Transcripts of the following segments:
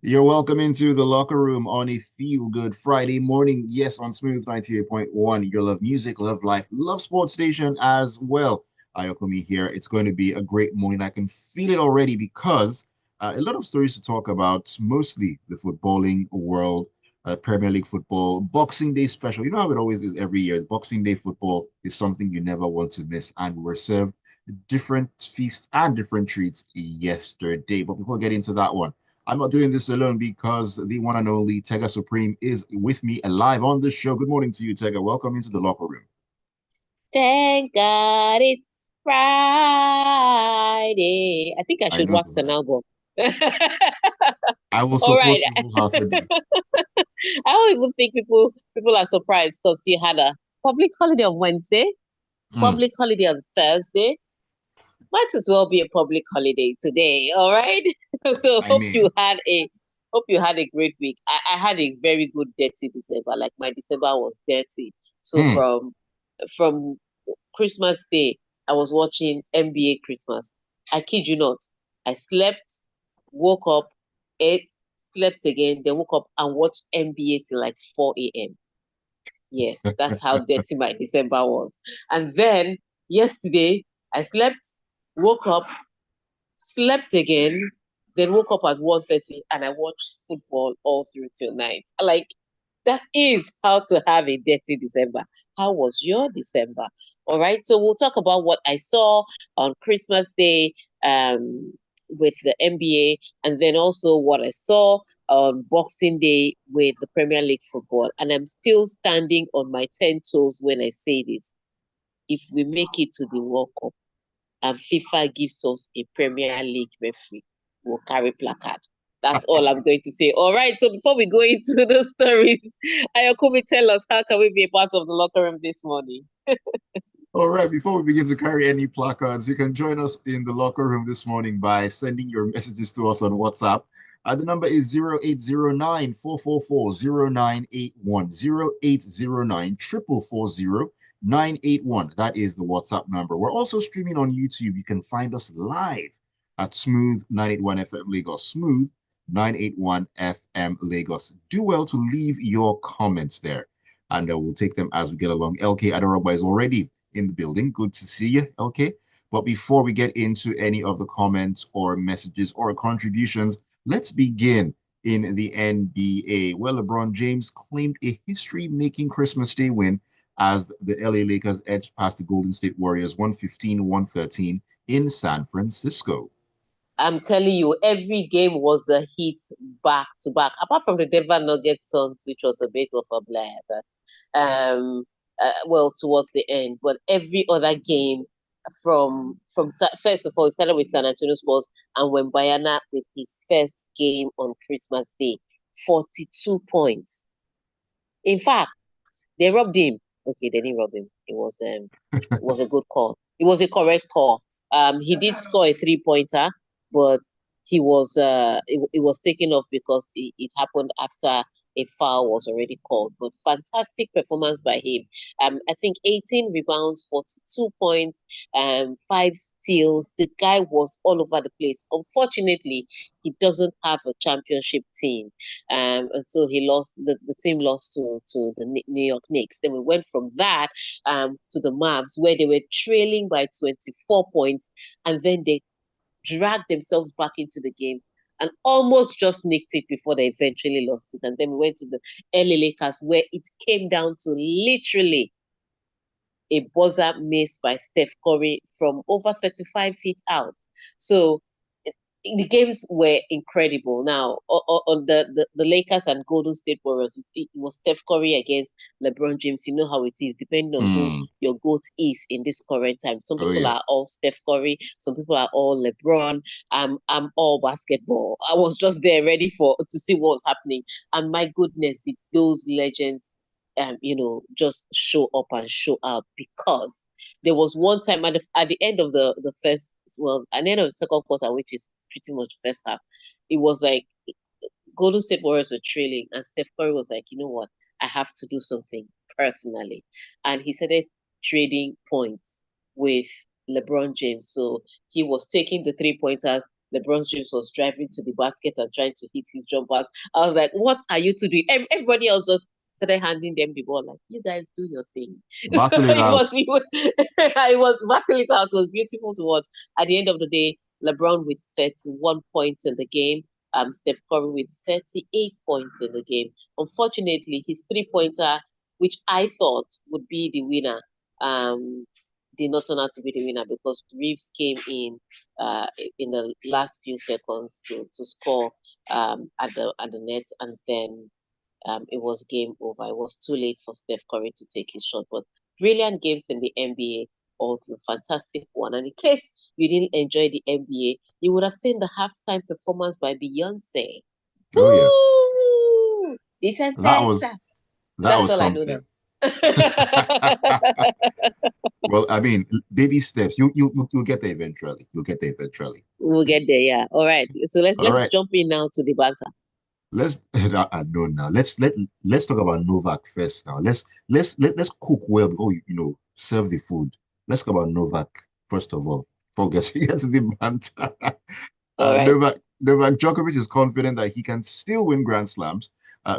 You're welcome into the locker room on a feel good Friday morning. Yes, on Smooth 98.1. Your love music, love life, love sports station as well. Ayokunmi here. It's going to be a great morning. I can feel it already because a lot of stories to talk about, mostly the footballing world, Premier League football, Boxing Day special. You know how it always is every year. Boxing Day football is something you never want to miss, and we're served different feasts and different treats yesterday. But before getting into that one, I'm not doing this alone because the one and only Tega Supreme is with me live on the show. Good morning to you, Tega. Welcome into the locker room. Thank God it's Friday. I think I I should know wax an that. album. I will All support right. you wholeheartedly. I don't even think people are surprised because you had a public holiday on Wednesday, Mm, public holiday on Thursday. Might as well be a public holiday today. All right. So I mean, hope you had a great week. I had a very good dirty December. Like my December was dirty. So mm. from Christmas Day, I was watching NBA Christmas. I kid you not. I slept, woke up, ate, slept again, then woke up and watched NBA till like 4 a.m. Yes, that's how dirty my December was. And then yesterday, I slept, woke up, slept again, then woke up at 1:30 and I watched football all through till night. Like, that is how to have a dirty December. How was your December? All right. So we'll talk about what I saw on Christmas Day with the NBA, and then also what I saw on Boxing Day with the Premier League football. And I'm still standing on my 10 toes when I say this. If we make it to the World Cup and FIFA gives us a Premier League referee, we'll carry placard. That's all I'm going to say. All right. So before we go into the stories, Ayokunmi, tell us, how can we be a part of the locker room this morning? All right, before we begin to carry any placards, you can join us in the locker room this morning by sending your messages to us on WhatsApp. The number is 0809 444 That is the WhatsApp number. We're also streaming on YouTube. You can find us live at Smooth 981 FM Lagos. Smooth 981 FM Lagos. Do well to leave your comments there, and we'll take them as we get along. LK Adarabba is already in the building. Good to see you, LK. But before we get into any of the comments or messages or contributions, let's begin in the NBA, where LeBron James claimed a history-making Christmas Day win as the LA Lakers edged past the Golden State Warriors 115-113 in San Francisco. I'm telling you, every game was a hit back to back, apart from the Denver Nuggets Suns, which was a bit of a blur, but well, towards the end. But every other game first of all, it started with San Antonio Spurs and Wembayana with his first game on Christmas Day, 42 points. In fact, they robbed him. Okay, they didn't rob him. It was a good call. It was a correct call. He did score a 3 pointer, but it was taken off because it happened after a foul was already called. But fantastic performance by him. I think 18 rebounds, 42 points, five steals. The guy was all over the place. Unfortunately, he doesn't have a championship team, and so the team lost to the New York Knicks. Then we went from that to the Mavs, where they were trailing by 24 points, and then they dragged themselves back into the game and almost just nicked it before they eventually lost it. And then we went to the LA Lakers, where it came down to literally a buzzer miss by Steph Curry from over 35 feet out. So the games were incredible. Now, on the Lakers and Golden State Warriors, it was Steph Curry against LeBron James. You know how it is, depending on who Mm. your GOAT is in this current time. Some Oh, people yeah. are all Steph Curry, some people are all LeBron. I'm all basketball. I was just there ready to see what was happening. And my goodness, did those legends just show up and show out, because there was one time at the end of the first, well, at the end of the second quarter, which is pretty much first half, it was like Golden State Warriors were trailing, and Steph Curry was like, you know what, I have to do something personally, and he started trading points with LeBron James. So he was taking the 3 pointers, LeBron James was driving to the basket and trying to hit his jumpers. I was like, what are you two doing? Everybody else just started handing them the ball, like, you guys do your thing. So Battle it out. it was battling out. It was beautiful to watch. At the end of the day, LeBron with 31 points in the game. Steph Curry with 38 points in the game. Unfortunately, his three-pointer, which I thought would be the winner, did not turn out to be the winner because Reeves came in the last few seconds to score at the net, and then it was game over. It was too late for Steph Curry to take his shot. But brilliant games in the NBA, all through fantastic one. And in case you didn't enjoy the NBA, you would have seen the halftime performance by Beyonce. Oh yes, Woo! Listen, that was Texas. that That's was all I know now. something. Well, I mean, baby steps. You'll get there eventually. You'll get there eventually. We'll get there, yeah. All right. So let's All let's right. jump in now to the banter. Let's I know now. Let's talk about Novak first now. Let's cook well before you serve the food. Let's talk about Novak first of all. Before we get to the banter. All right. Novak Djokovic is confident that he can still win Grand Slams,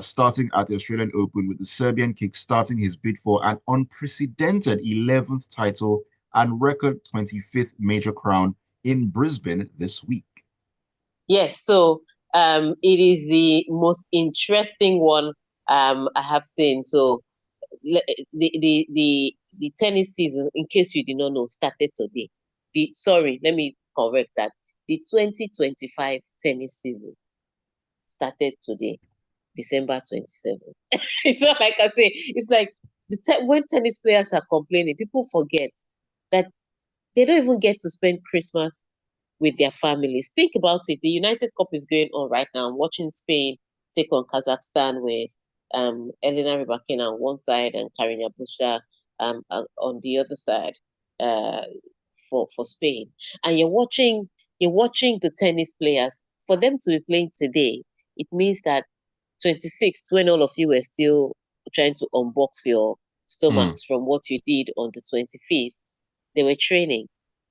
starting at the Australian Open with the Serbian kick starting his bid for an unprecedented 11th title and record 25th major crown in Brisbane this week. Yes, so it is the most interesting one I have seen. So the tennis season, in case you did not know, started today. Let me correct that. The 2025 tennis season started today, December 27th. It's not like I say, it's like when tennis players are complaining, people forget that they don't even get to spend Christmas with their families. Think about it. The United Cup is going on right now. I'm watching Spain take on Kazakhstan with Elena Rybakina on one side and Karina Busta on the other side uh, for Spain. And you're watching the tennis players. For them to be playing today, it means that 26th, when all of you were still trying to unbox your Mm. stomachs from what you did on the 25th, they were training,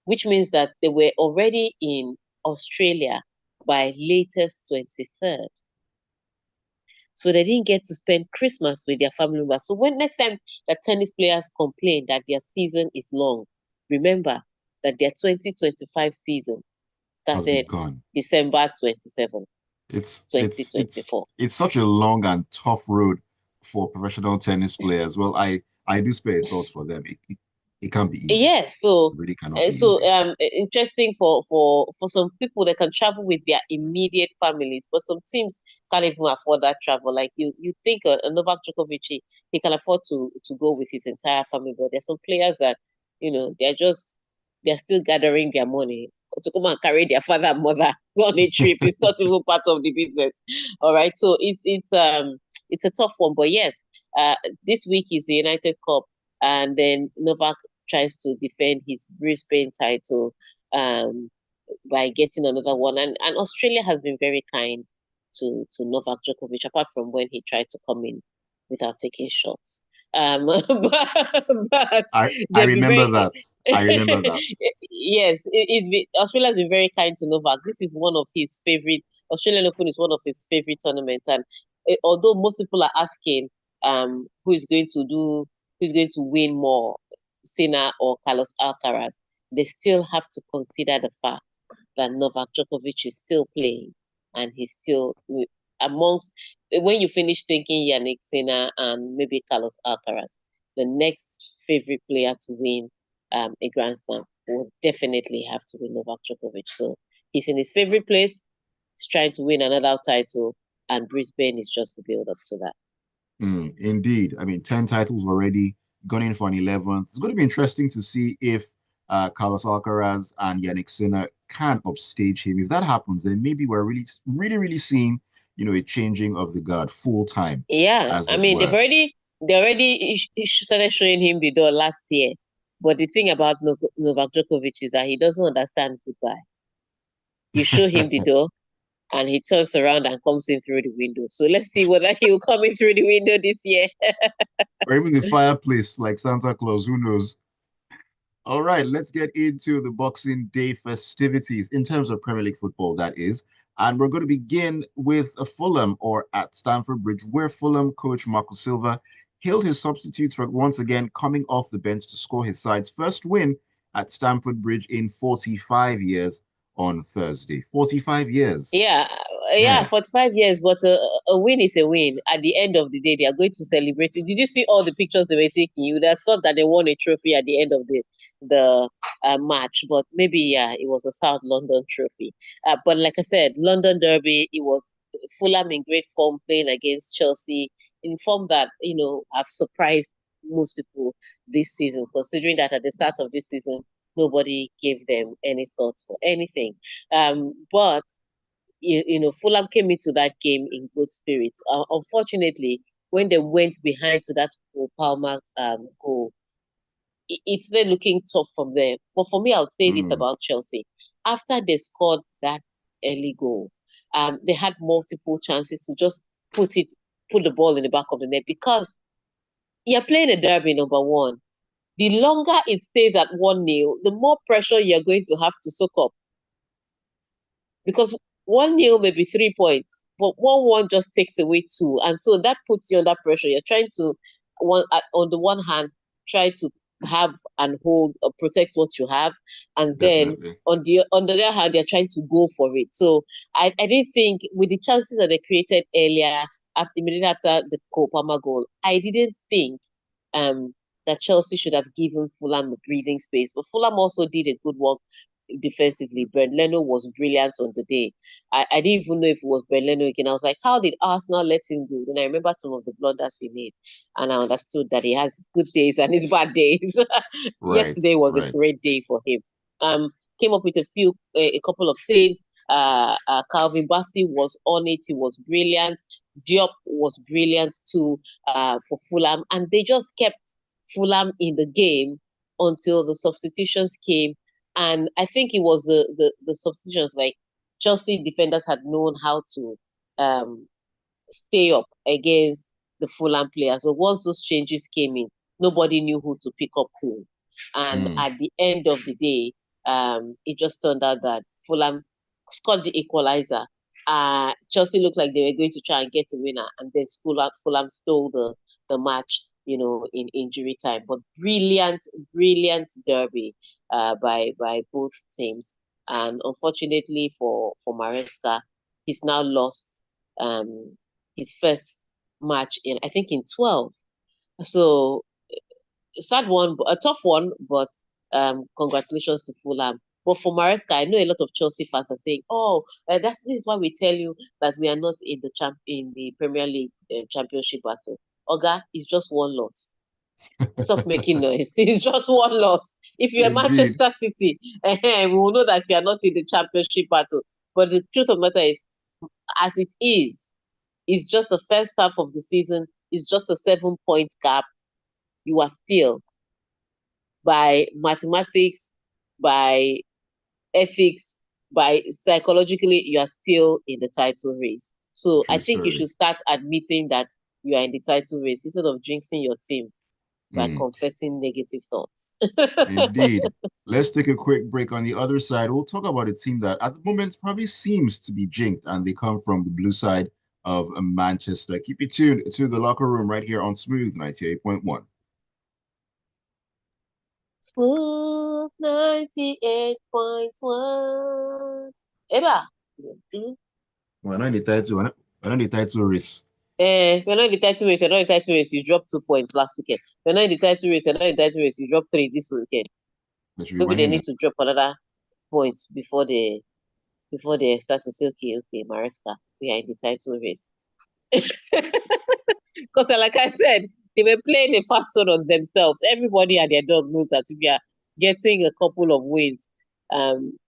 which means that they were already in Australia by latest 23rd. So they didn't get to spend Christmas with their family members. So when next time that tennis players complain that their season is long, remember that their 2025 season Has started begun. December 27, It's it's it's 2024. it's such a long and tough road for professional tennis players. Well, I do spare thoughts for them. It can't be easy. Yes, so It really cannot be so easy. interesting for some people that can travel with their immediate families, but some teams can't even afford that travel. Like you think Novak Djokovic, he can afford to go with his entire family, but there's some players that they're still gathering their money to come and carry their father and mother on a trip. It's not even part of the business. All right, so it's a tough one, but yes, this week is the United Cup, and then Novak tries to defend his Brisbane title um, by getting another one. And Australia has been very kind to Novak Djokovic, apart from when he tried to come in without taking shots. But I they've been remember very that. I remember that. yes, Australia's been very kind to Novak. This is one of his favorite. Australian Open is one of his favorite tournaments, and although most people are asking who is going to win more, Sinner or Carlos Alcaraz, they still have to consider the fact that Novak Djokovic is still playing, and he's still amongst. When you finish thinking Yannick Sinner and maybe Carlos Alcaraz, the next favorite player to win a Grand Slam will definitely have to be Novak Djokovic. So he's in his favorite place. He's trying to win another title, and Brisbane is just the build up to that. Indeed. I mean, 10 titles already, gone in for an 11th. It's going to be interesting to see if Carlos Alcaraz and Yannick Sinner can upstage him. If that happens, then maybe we're really, really, really seeing, a changing of the guard full time, Yeah, as I it mean were. they already started showing him the door last year. But the thing about Novak Djokovic is that he doesn't understand goodbye. You show him the door, and he turns around and comes in through the window. So let's see whether he will come in through the window this year. Or even the fireplace, like Santa Claus, who knows? All right, let's get into the Boxing Day festivities in terms of Premier League football, that is. And we're going to begin with a Fulham or at Stamford Bridge, where Fulham coach Marco Silva hailed his substitutes for once again coming off the bench to score his side's first win at Stamford Bridge in 45 years on Thursday. 45 years. Yeah, yeah, Yeah, 45 years, but a win is a win. At the end of the day, they are going to celebrate it. Did you see all the pictures they were taking? You would have thought that they won a trophy at the end of the match, but maybe yeah, it was a South London trophy. But like I said, London Derby, it was Fulham in great form playing against Chelsea in form that have surprised most people this season, considering that at the start of this season nobody gave them any thoughts for anything. But Fulham came into that game in good spirits. Unfortunately, when they went behind to that Cole Palmer goal, it's then looking tough from there. But for me, I would say this mm, about Chelsea: after they scored that early goal, they had multiple chances to just put the ball in the back of the net because you're playing a derby, number one. The longer it stays at 1-0, the more pressure you're going to have to soak up because 1-0 may be 3 points, but 1-1 just takes away two. And so that puts you under pressure. You're trying to, on the one hand, try to have and hold or protect what you have. And then definitely. on the other hand, you're trying to go for it. So I didn't think with the chances that they created earlier, immediately after the Cole Palmer goal, I didn't think um, that Chelsea should have given Fulham a breathing space. But Fulham also did a good work defensively. Bernd Leno was brilliant on the day. I didn't even know if it was Bernd Leno again. I was like, how did Arsenal let him go? Then I remembered some of the blunders he made, and I understood that he has his good days and his bad days. Right, Yesterday was a right. great day for him. Came up with a couple of saves. Calvin Bassey was on it. He was brilliant. Diop was brilliant too for Fulham, and they just kept Fulham in the game until the substitutions came. And I think it was the substitutions, like Chelsea defenders had known how to um, stay up against the Fulham players. But once those changes came in, nobody knew who to pick up who. And Mm, at the end of the day, it just turned out that Fulham scored the equalizer. Chelsea looked like they were going to try and get a winner, and then Fulham stole the match, in injury time. But brilliant, brilliant derby by both teams. And unfortunately for Maresca, he's now lost um, his first match in I think in 12. So sad one, a tough one, but congratulations to Fulham. But for Maresca, I know a lot of Chelsea fans are saying, "Oh, this is why we tell you that we are not in the Premier League championship battle." Oga, it's just one loss. Stop making noise. It's just one loss. If you're indeed. Manchester City, we will know that you are not in the championship battle. But the truth of the matter is, as it is, it's just the first half of the season. It's just a 7 point gap. You are still, by mathematics, by ethics, by psychologically, you are still in the title race. So I True think you story. should start admitting that you are in the title race instead of jinxing your team by Mm. confessing negative thoughts. Indeed. Let's take a quick break. On the other side, we'll talk about a team that at the moment probably seems to be jinked, and they come from the blue side of Manchester. Keep it tuned to the locker room right here on Smooth 98.1. Smooth 98.1. Eba. We're not in the title, we're not in the title race, We're not in the title race. We're not in the title race. You dropped 2 points last weekend. We're not in the title race. We're not in the title race. You dropped three this weekend. but should be Maybe they winning need it. to drop another point before they start to say, okay, Maresca, we are in the title race. Because like I said, they were playing a fast one on themselves. Everybody and their dog knows that if you are getting a couple of wins,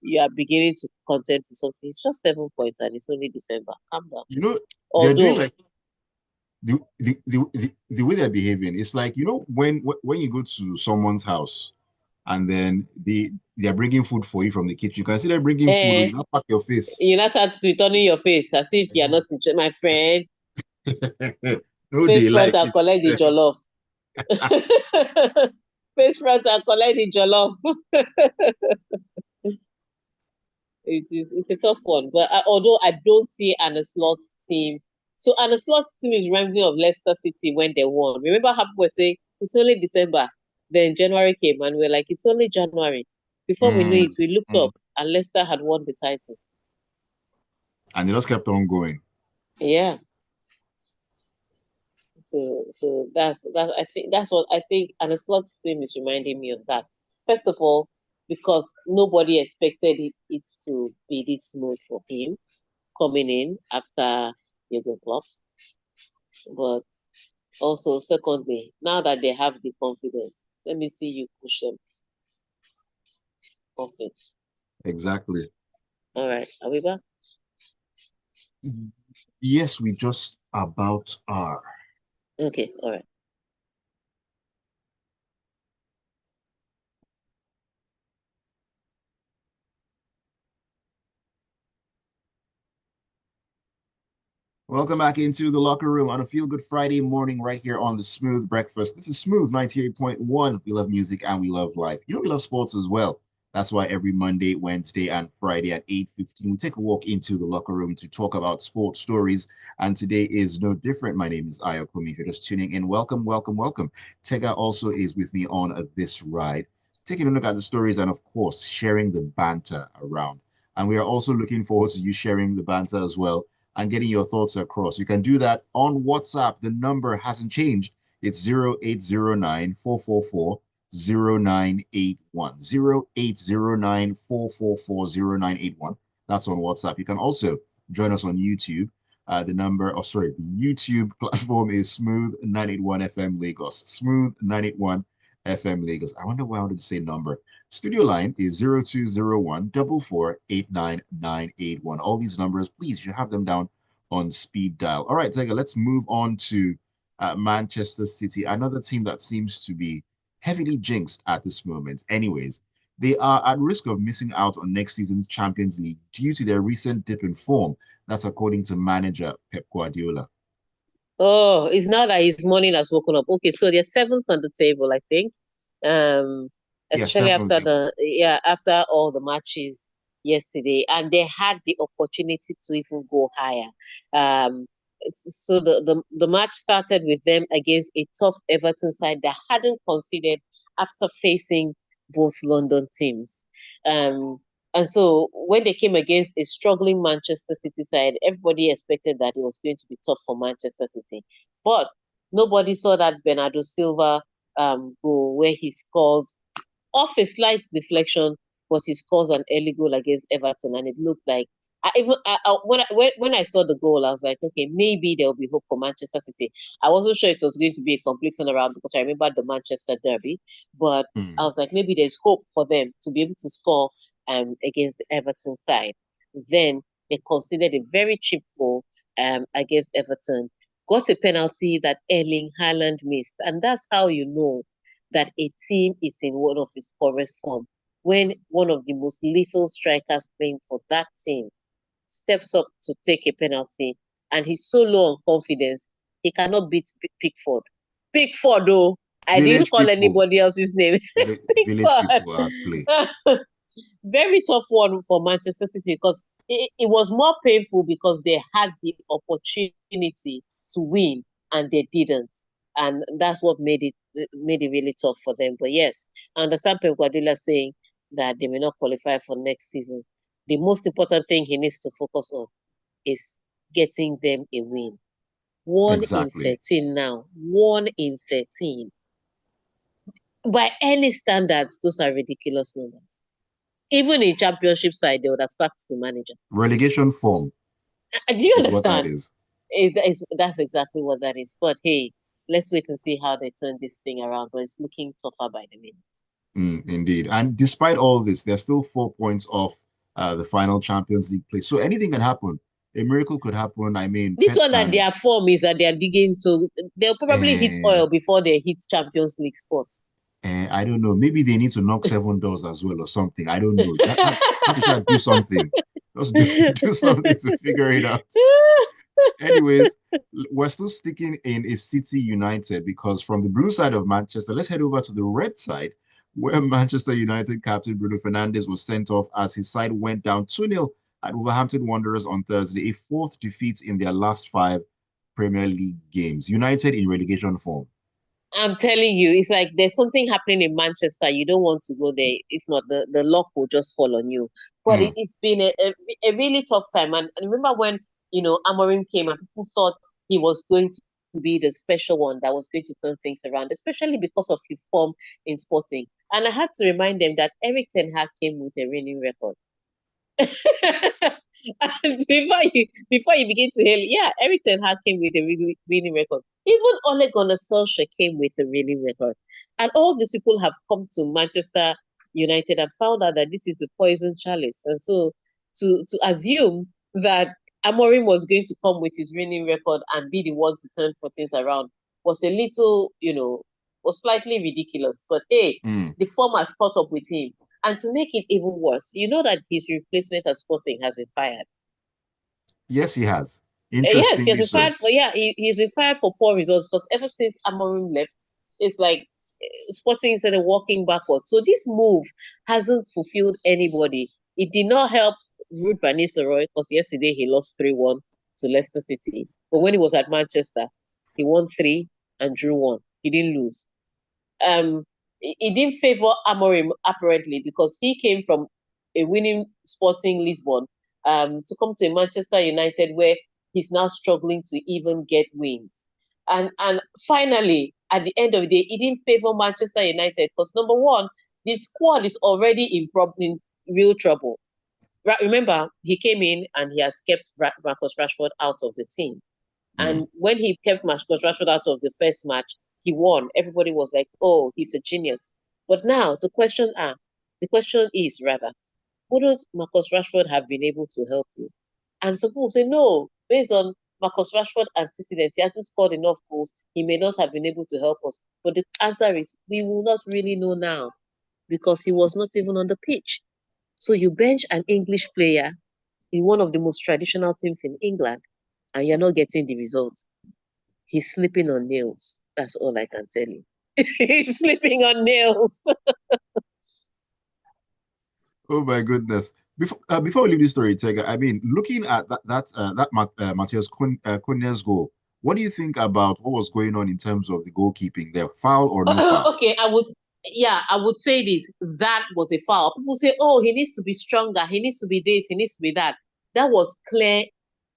you are beginning to contend for something. It's just 7 points and it's only December. Calm down. You know, they're doing Although, like the way they're behaving. It's like, when you go to someone's house and then they're bringing food for you from the kitchen. You can see they're bringing food, eh, you not pack your face. you now start returning your face as if you are not interested. My friend, No, face they front like and it. collect the jollof. face front and collect the jollof. It's a tough one, but although I don't see an slot team, so an slot team is reminiscent of Leicester City when they won. Remember how people were saying it's only December, then January came and we're like it's only January. Before we knew it, Mm, we looked mm. up and Leicester had won the title. And they just kept on going. Yeah. So that's I think that's what I think, and the slot team is reminding me of that. First of all, because nobody expected it to be this smooth for him coming in after Jurgen Klopp. But also, secondly, now that they have the confidence, let me see you push them off it. Exactly. All right, are we back? Yes, we just about are. Okay, all right. Welcome back into the locker room on a feel good Friday morning right here on the Smooth Breakfast. This is Smooth 98.1. We love music and we love life. You know, we love sports as well. That's why every Monday, Wednesday, and Friday at 8:15, we take a walk into the locker room to talk about sports stories. And today is no different. My name is Ayokunmi. If you're just tuning in, welcome, welcome, welcome. Tega also is with me on this ride, taking a look at the stories and, of course, sharing the banter around. And we are also looking forward to you sharing the banter as well and getting your thoughts across. You can do that on WhatsApp. The number hasn't changed. It's 0809 444 0981. 0809 444 0981. That's on WhatsApp. You can also join us on YouTube. The YouTube platform is Smooth 981 FM Lagos. Smooth 981 FM Lagos. I wonder why I wanted to say number. Studio line is 0201 4489981. All these numbers, please, you have them down on speed dial. All right, Tega, let's move on to Manchester City, another team that seems to be heavily jinxed at this moment. Anyways, they are at risk of missing out on next season's Champions League due to their recent dip in form. That's according to manager Pep Guardiola. Oh, it's now that his morning has woken up. Okay, so they're seventh on the table, I think. Um, Yeah, Especially seventh on the after table. after all the matches yesterday, and they had the opportunity to even go higher. So the match started with them against a tough Everton side that hadn't conceded after facing both London teams. Um, and so when they came against a struggling Manchester City side, everybody expected that it was going to be tough for Manchester City. But nobody saw that Bernardo Silva goal where he scores off a slight deflection, but he scores an early goal against Everton, and it looked like when I saw the goal, I was like, okay, maybe there will be hope for Manchester City. I wasn't sure it was going to be a complete turnaround because I remember the Manchester derby, but I Hmm. was like, maybe there's hope for them to be able to score against the Everton side. Then they considered a very cheap goal against Everton, got a penalty that Erling Haaland missed, and that's how you know that a team is in one of its poorest form when one of the most lethal strikers playing for that team steps up to take a penalty and he's so low on confidence he cannot beat Pickford. Pickford, though, I didn't Village call people, anybody else's name. village Pickford. people at play. Very tough one for Manchester City because it was more painful because they had the opportunity to win and they didn't. And that's what made it really tough for them. But yes, I understand Pep Guardiola saying that they may not qualify for next season. The most important thing he needs to focus on is getting them a win. One in Exactly. 13 now. One in 13. By any standards, those are ridiculous numbers. Even in championship side, they would have sacked the manager. Relegation form Do you is what that understand? is. That's exactly what that is. But hey, let's wait and see how they turn this thing around. But it's looking tougher by the minute. Indeed. And despite all this, they're still 4 points off the final Champions League place. So anything can happen. A miracle could happen. I mean, This Pep one that can, their form is that they are digging, so they'll probably hit uh, oil before they hit Champions League spots. I don't know. Maybe they need to knock seven doors as well or something. I don't know. That have to try to do something. Just do, do something to figure it out. Anyways, we're still sticking in a City United because from the blue side of Manchester, let's head over to the red side, where Manchester United captain Bruno Fernandes was sent off as his side went down 2-0 at Wolverhampton Wanderers on Thursday, a fourth defeat in their last five Premier League games. United in relegation form. I'm telling you, it's like there's something happening in Manchester. You don't want to go there. If not, the luck will just fall on you. But Mm, it's been a really tough time. And remember when, Amorim came and people thought he was going to be the special one that was going to turn things around, especially because of his form in Sporting. And I had to remind them that Eric Ten Hag came with a winning record. And before you begin to hail, yeah, Eric Ten Hag came with a really winning record. Even Ole Gunnar Solskjaer came with a winning record. And all these people have come to Manchester United and found out that this is a poison chalice. And so to assume that Amorim was going to come with his winning record and be the one to turn things around was a little, was slightly ridiculous. But hey, mm. the form has caught up with him. And to make it even worse, you know that his replacement at Sporting has been fired. Yes, he has. Yes, he has Interestingly been so. fired for he's been fired for poor results because ever since Amorim left, it's like Sporting instead of walking backwards. So this move hasn't fulfilled anybody. It did not help Ruud van Nistelrooy because yesterday he lost 3-1 to Leicester City. But when he was at Manchester, he won three and drew one. He didn't lose. It didn't favor Amorim apparently because he came from a winning Sporting Lisbon to come to Manchester United where he's now struggling to even get wins. And finally, at the end of the day, it didn't favor Manchester United because number one, the squad is already in real trouble. Remember, he came in and he has kept Marcus Rashford out of the team. Mm. And when he kept Marcus Rashford out of the first match, he won. Everybody was like, "Oh, he's a genius." But now the question is rather, wouldn't Marcus Rashford have been able to help you? And some people say, no, based on Marcus Rashford antecedents, he hasn't scored enough goals. He may not have been able to help us. But the answer is, we will not really know now because he was not even on the pitch. So you bench an English player in one of the most traditional teams in England, and you're not getting the results. He's sleeping on nails. That's all I can tell you. He's sleeping on nails. Oh my goodness. Before we leave this story, Tega, I mean, looking at Matheus Cunha's goal, what do you think about what was going on in terms of the goalkeeping there? Foul or no foul? Okay, I would say this. That was a foul. People say, oh, he needs to be stronger. He needs to be this. He needs to be that. That was clear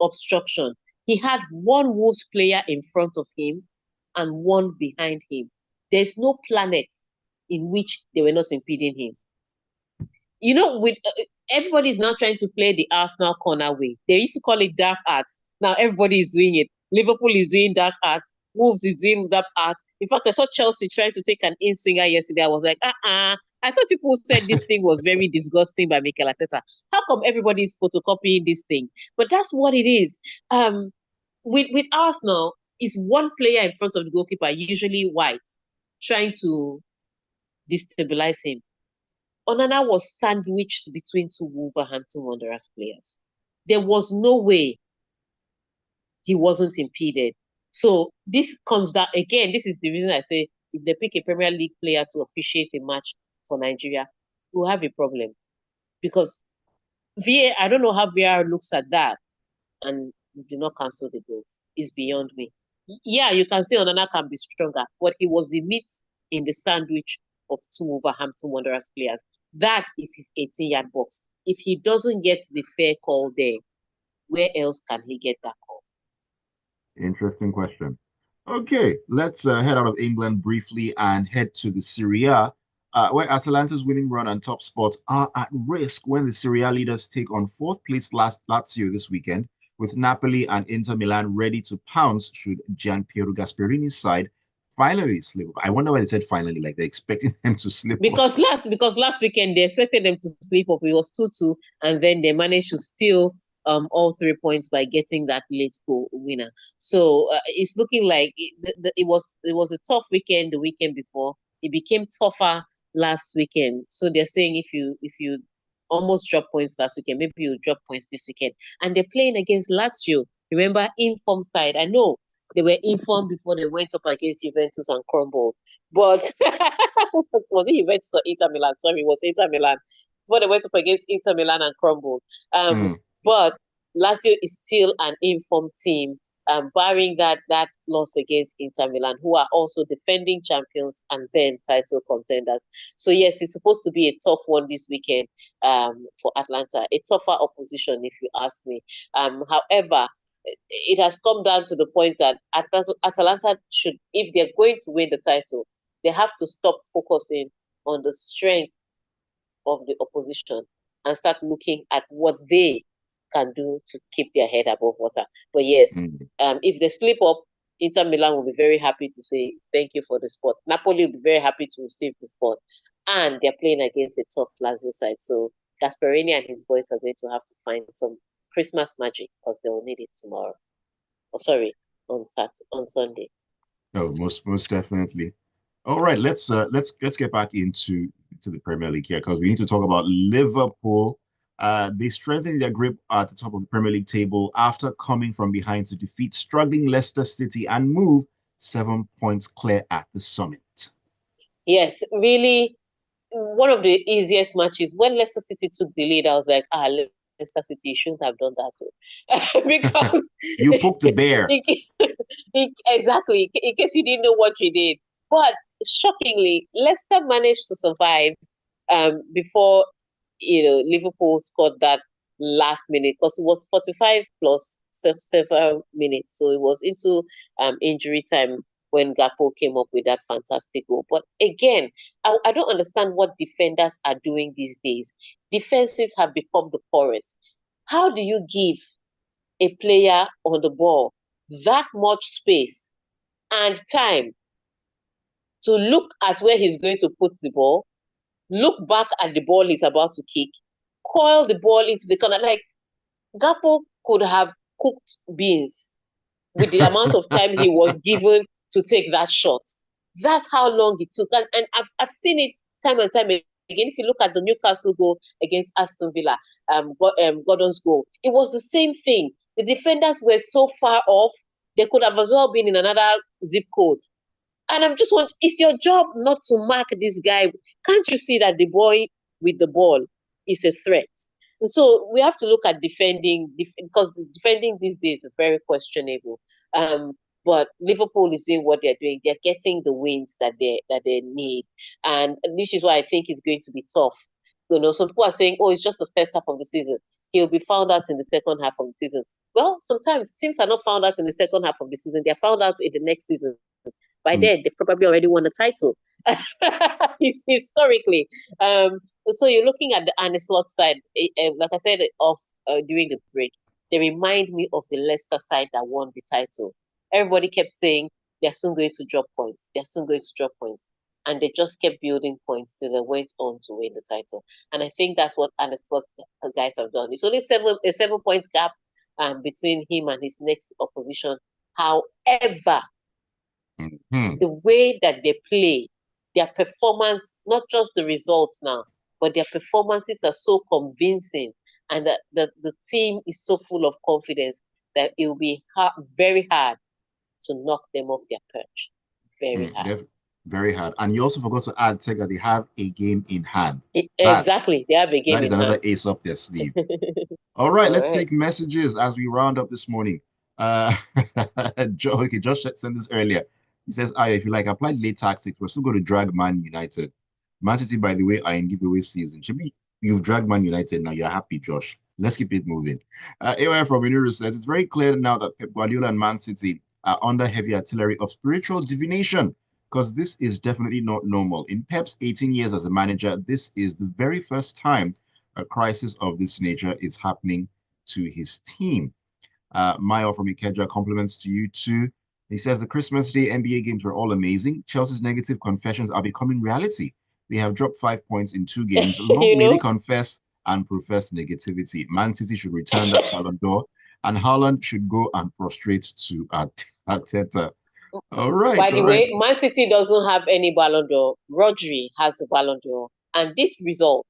obstruction. He had one Wolves player in front of him and one behind him. There's no planet in which they were not impeding him. With everybody is now trying to play the Arsenal corner way. They used to call it dark arts. Now everybody is doing it. Liverpool is doing dark arts. Wolves is doing dark arts. In fact, I saw Chelsea trying to take an in-swinger yesterday. I was like, I thought people said this thing was very disgusting by Mikel Arteta. How come everybody is photocopying this thing? But that's what it is. With Arsenal, is one player in front of the goalkeeper, usually white, trying to destabilize him. Onana was sandwiched between two Wolverhampton Wanderers players. There was no way he wasn't impeded. So this comes down again. This is the reason I say if they pick a Premier League player to officiate a match for Nigeria, we'll have a problem because I don't know how VAR looks at that and do not cancel the goal. It's beyond me. Yeah, you can say Onana can be stronger, but he was the meat in the sandwich of two Wolverhampton Wanderers players. That is his 18-yard box. If he doesn't get the fair call there, where else can he get that call? Interesting question. Okay, let's head out of England briefly and head to the Serie A, where Atalanta's winning run and top spots are at risk when the Serie A leaders take on fourth place Lazio this weekend, with Napoli and Inter Milan ready to pounce should Gianpiero Gasperini's side finally slip up. I wonder why they said finally, like they're expecting them to slip up. Because last weekend they expected them to sleep up. It was 2-2, and then they managed to steal all 3 points by getting that late goal winner. So it's looking like it was a tough weekend the weekend before. It became tougher last weekend. So they're saying if you almost drop points last weekend, maybe you drop points this weekend. And they're playing against Lazio, Remember, informed side. I know they were informed before they went up against Juventus and crumbled. But was it Juventus or Inter Milan? Sorry, it was Inter Milan. Before they went up against Inter Milan and crumbled. Mm, But Lazio is still an informed team, barring that loss against Inter Milan, who are also defending champions and then title contenders. So yes, it's supposed to be a tough one this weekend for Atlanta, a tougher opposition, if you ask me. However, it has come down to the point that Atalanta should, if they're going to win the title, they have to stop focusing on the strength of the opposition and start looking at what they can do to keep their head above water. But yes, mm. if they slip up, Inter Milan will be very happy to say thank you for the spot. Napoli will be very happy to receive the spot. And they're playing against a tough Lazio side. So Gasperini and his boys are going to have to find some Christmas magic because they will need it tomorrow. Oh, sorry, on Sunday. Oh, most definitely. All right, let's get back into the Premier League here because we need to talk about Liverpool. They strengthened their grip at the top of the Premier League table after coming from behind to defeat struggling Leicester City and move 7 points clear at the summit. Yes, really one of the easiest matches. When Leicester City took the lead, I was like, Leicester City shouldn't have done that too. Because You poked the bear. exactly, in case you didn't know what you did. But shockingly, Leicester managed to survive before Liverpool scored that last minute because it was 45 plus several minutes. So it was into injury time when Gakpo came up with that fantastic goal. But again, I don't understand what defenders are doing these days. Defenses have become the poorest. How do you give a player on the ball that much space and time to look at where he's going to put the ball, look back at the ball he's about to kick, coil the ball into the corner? Like Gakpo could have cooked beans with the amount of time he was given to take that shot. That's how long it took. And I've seen it time and time again. If you look at the Newcastle goal against Aston Villa, Gordon's goal, it was the same thing. The defenders were so far off, they could have as well been in another zip code. And I'm just wondering, it's your job not to mark this guy. Can't you see that the boy with the ball is a threat? And so we have to look at defending because defending these days is very questionable. Um, but Liverpool is doing what they're doing. They're getting the wins that they need, and this is why I think it's going to be tough. Some people are saying, "Oh, it's just the first half of the season. He'll be found out in the second half of the season." Well, sometimes teams are not found out in the second half of the season. They're found out in the next season. By then, they've probably already won a title. Historically. So you're looking at the Arne Slot side, like I said off during the break, they remind me of the Leicester side that won the title. Everybody kept saying they're soon going to drop points. They're soon going to drop points. And they just kept building points till they went on to win the title. And I think that's what Arne Slot guys have done. It's only a 7 point gap between him and his next opposition. However, Mhm. the way that they play, their performance, not just the results now, but their performances are so convincing, and the team is so full of confidence that it will be very hard to knock them off their perch. Very hard. They're very hard. And you also forgot to add, Tega, they have a game in hand. That Exactly. They have a game that is in another hand. ace up their sleeve. All right, All let's right. take messages as we round up this morning. Uh, okay, Josh sent this earlier. He says, if you like apply late tactics, we're still going to drag Man United. Man City, by the way, are in giveaway season. Should be you've dragged Man United now. You're happy, Josh. Let's keep it moving. AY from Uniro says it's very clear now that Pep Guardiola and Man City are under heavy artillery of spiritual divination because this is definitely not normal. In Pep's 18 years as a manager, this is the very first time a crisis of this nature is happening to his team. Mayo from Ikeja compliments to you too. He says the Christmas Day NBA games were all amazing. Chelsea's negative confessions are becoming reality. They have dropped 5 points in 2 games. Long you may they know, confess and profess negativity. Man City should return that Ballon d'Or, and Haaland should go and prostrate to Arteta. All right, by all the right. way, Man City doesn't have any Ballon d'Or. Rodri has the Ballon d'Or. And this result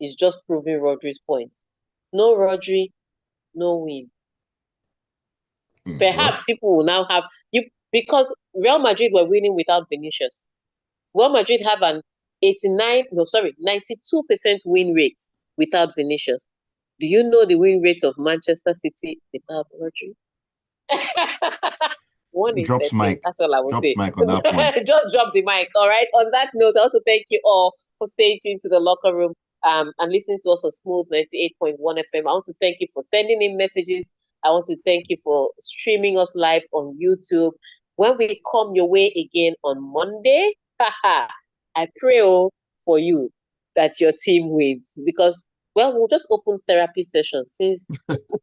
is just proving Rodri's point. No Rodri, no win. Perhaps people will now have you because Real Madrid were winning without Vinicius. Real Madrid have an 92% win rate without Vinicius. Do you know the win rate of Manchester City without Rodri? 1 in Drops 13. mic. That's all I will Drops say. mic on that point. Just drop the mic. All right. On that note, I want to thank you all for staying tuned to the locker room and listening to us on Smooth 98.1 FM. I want to thank you for sending in messages. I want to thank you for streaming us live on YouTube. When we come your way again on Monday, I pray for you that your team wins because, well, we'll just open therapy session since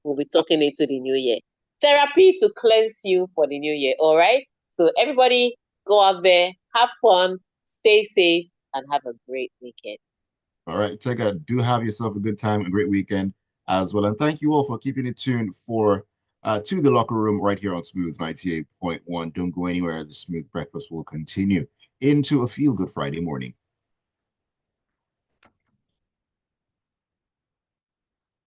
we'll be talking into the new year. Therapy to cleanse you for the new year. All right. So everybody go out there, have fun, stay safe, and have a great weekend. All right, Tega, do have yourself a good time, a great weekend as well. And thank you all for keeping it tuned for to the locker room right here on Smooth 98.1. Don't go anywhere. The Smooth Breakfast will continue into a feel-good Friday morning.